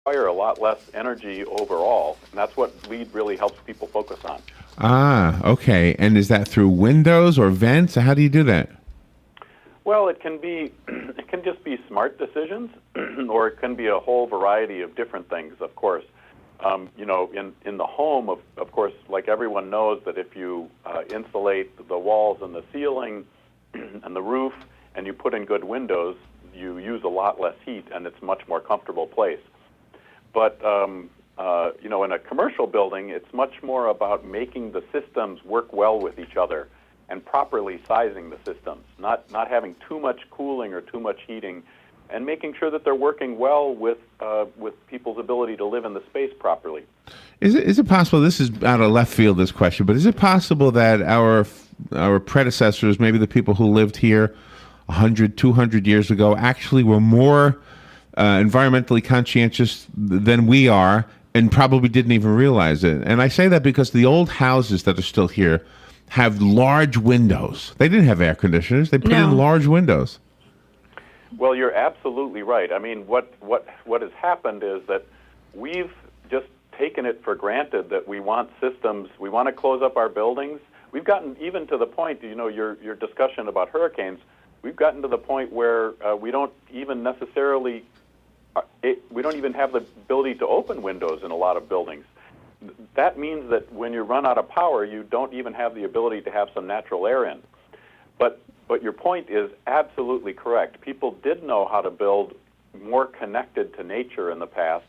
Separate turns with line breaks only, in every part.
require a lot less energy overall, and that's what LEED really helps people focus on.
Ah, okay. And is that through windows or vents? How do you do that?
Well, it can be, it can just be smart decisions, or it can be a whole variety of different things, of course. You know, in the home, of course, like everyone knows that if you insulate the walls and the ceiling and the roof, and you put in good windows, you use a lot less heat, and it's a much more comfortable place. But you know, in a commercial building, it's much more about making the systems work well with each other and properly sizing the systems, not having too much cooling or too much heating, and making sure that they're working well with people's ability to live in the space properly.
Is it possible, this is out of left field, this question, but is it possible that our predecessors, maybe the people who lived here 100, 200 years ago, actually were more environmentally conscientious than we are and probably didn't even realize it? And I say that because the old houses that are still here have large windows. They didn't have air conditioners. They put in large windows.
Well, you're absolutely right. I mean, what has happened is that we've just taken it for granted that we want systems, we want to close up our buildings. We've gotten even to the point, you know, your discussion about hurricanes, we've gotten to the point where we don't even necessarily, we don't even have the ability to open windows in a lot of buildings. That means that when you run out of power, you don't even have the ability to have some natural air in. But your point is absolutely correct. People did know how to build more connected to nature in the past,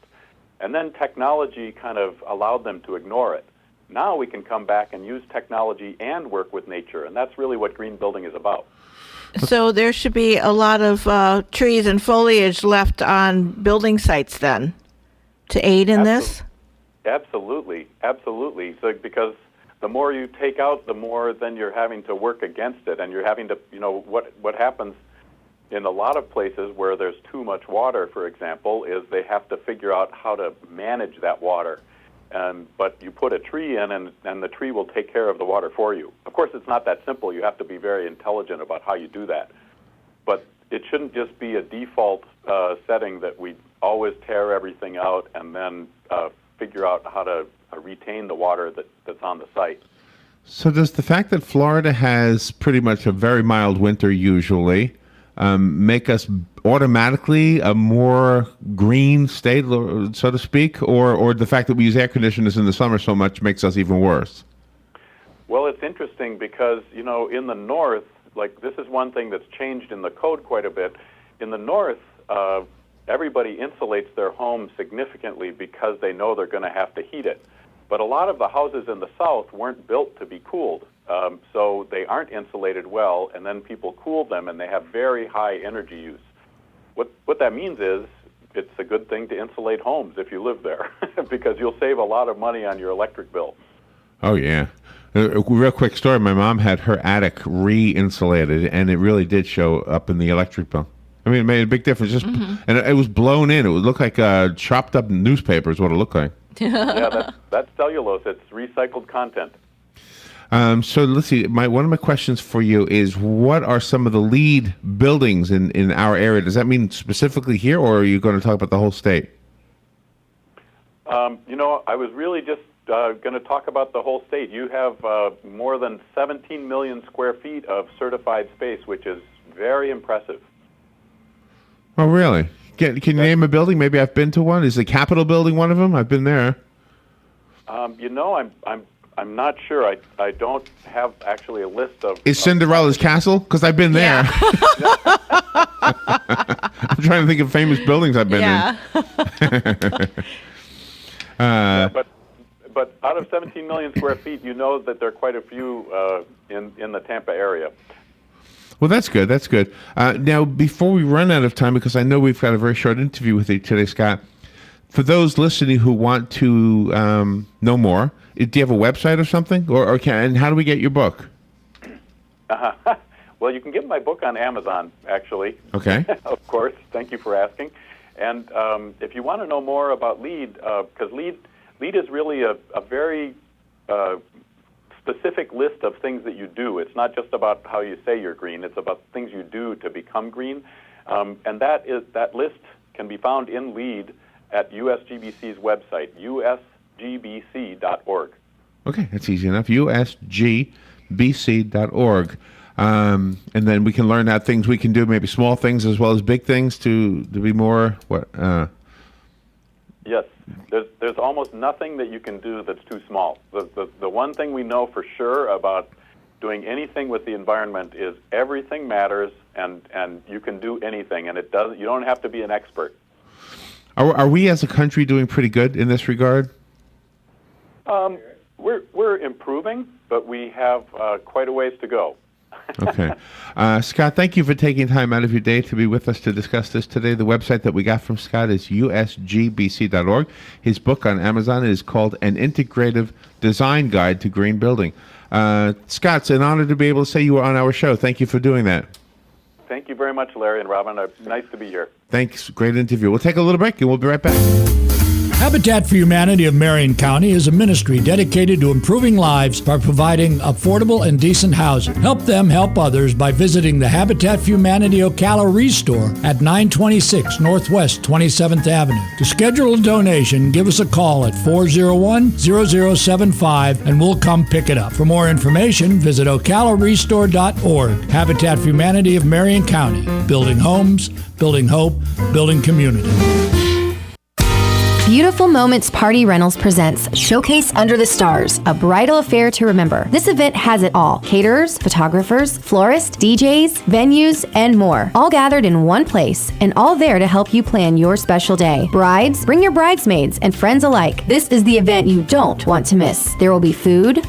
and then technology kind of allowed them to ignore it. Now we can come back and use technology and work with nature, and that's really what green building is about.
So there should be a lot of trees and foliage left on building sites then to aid in this?
Absolutely, absolutely. So because the more you take out, the more then you're having to work against it, and you're having to, you know, what happens in a lot of places where there's too much water, for example, is they have to figure out how to manage that water. But you put a tree in, and the tree will take care of the water for you. Of course, it's not that simple. You have to be very intelligent about how you do that. But it shouldn't just be a default setting that we always tear everything out and then figure out how to retain the water that's on the site.
So does the fact that Florida has pretty much a very mild winter usually make us automatically a more green state, so to speak, or the fact that we use air conditioners in the summer so much makes us even worse?
Well, it's interesting because, you know, in the north, like this is one thing that's changed in the code quite a bit. In the north, everybody insulates their home significantly because they know they're going to have to heat it. But a lot of the houses in the south weren't built to be cooled, so they aren't insulated well, and then people cool them, and they have very high energy use. What that means is it's a good thing to insulate homes if you live there, because you'll save a lot of money on your electric bill.
Oh, yeah. A real quick story. My mom had her attic re-insulated, and it really did show up in the electric bill. I mean, it made a big difference. And it was blown in. It would look like chopped up newspaper is what it looked like.
Yeah, that's cellulose. It's recycled content.
So let's see. One of my questions for you is, what are some of the LEED buildings in our area? Does that mean specifically here, or are you going to talk about the whole state?
You know, I was really just going to talk about the whole state. You have more than 17 million square feet of certified space, which is very impressive.
Oh, really? Can you name a building? Maybe I've been to one. Is the Capitol building one of them? I've been there.
You know, I'm not sure. I don't have actually a list of.
Is Cinderella's Castle? Because I've been there. I'm trying to think of famous buildings I've been in.
But out of 17 million square feet, you know that there are quite a few in the Tampa area.
Well, that's good. That's good. Now, before we run out of time, because I know we've got a very short interview with you today, Scott, for those listening who want to know more, do you have a website or something? And how do we get your book?
Well, you can get my book on Amazon, actually.
Okay.
Of course. Thank you for asking. And if you want to know more about LEED, because LEED is really a very specific list of things that you do. It's not just about how you say you're green. It's about things you do to become green. And that list can be found in LEED at USGBC's website, usgbc.org.
Okay, that's easy enough. usgbc.org. And then we can learn out things we can do, maybe small things as well as big things to be more
Yes, there's almost nothing that you can do that's too small. The one thing we know for sure about doing anything with the environment is everything matters, and you can do anything, and it does. You don't have to be an expert.
Are we as a country doing pretty good in this regard?
We're improving, but we have quite a ways to go.
Okay. Scott, thank you for taking time out of your day to be with us to discuss this today. The website that we got from Scott is usgbc.org. His book on Amazon is called An Integrative Design Guide to Green Building. Scott, it's an honor to be able to say you were on our show. Thank you for doing that.
Thank you very much, Larry and Robin. Nice to be here.
Thanks. Great interview. We'll take a little break and we'll be right back.
Habitat for Humanity of Marion County is a ministry dedicated to improving lives by providing affordable and decent housing. Help them help others by visiting the Habitat for Humanity Ocala Restore at 926 Northwest 27th Avenue. To schedule a donation, give us a call at 401-0075 and we'll come pick it up. For more information, visit ocalarestore.org. Habitat for Humanity of Marion County. Building homes, building hope, building community.
Beautiful Moments Party Rentals presents Showcase Under the Stars, a bridal affair to remember. This event has it all. Caterers, photographers, florists, DJs, venues, and more. All gathered in one place and all there to help you plan your special day. Brides, bring your bridesmaids and friends alike. This is the event you don't want to miss. There will be food,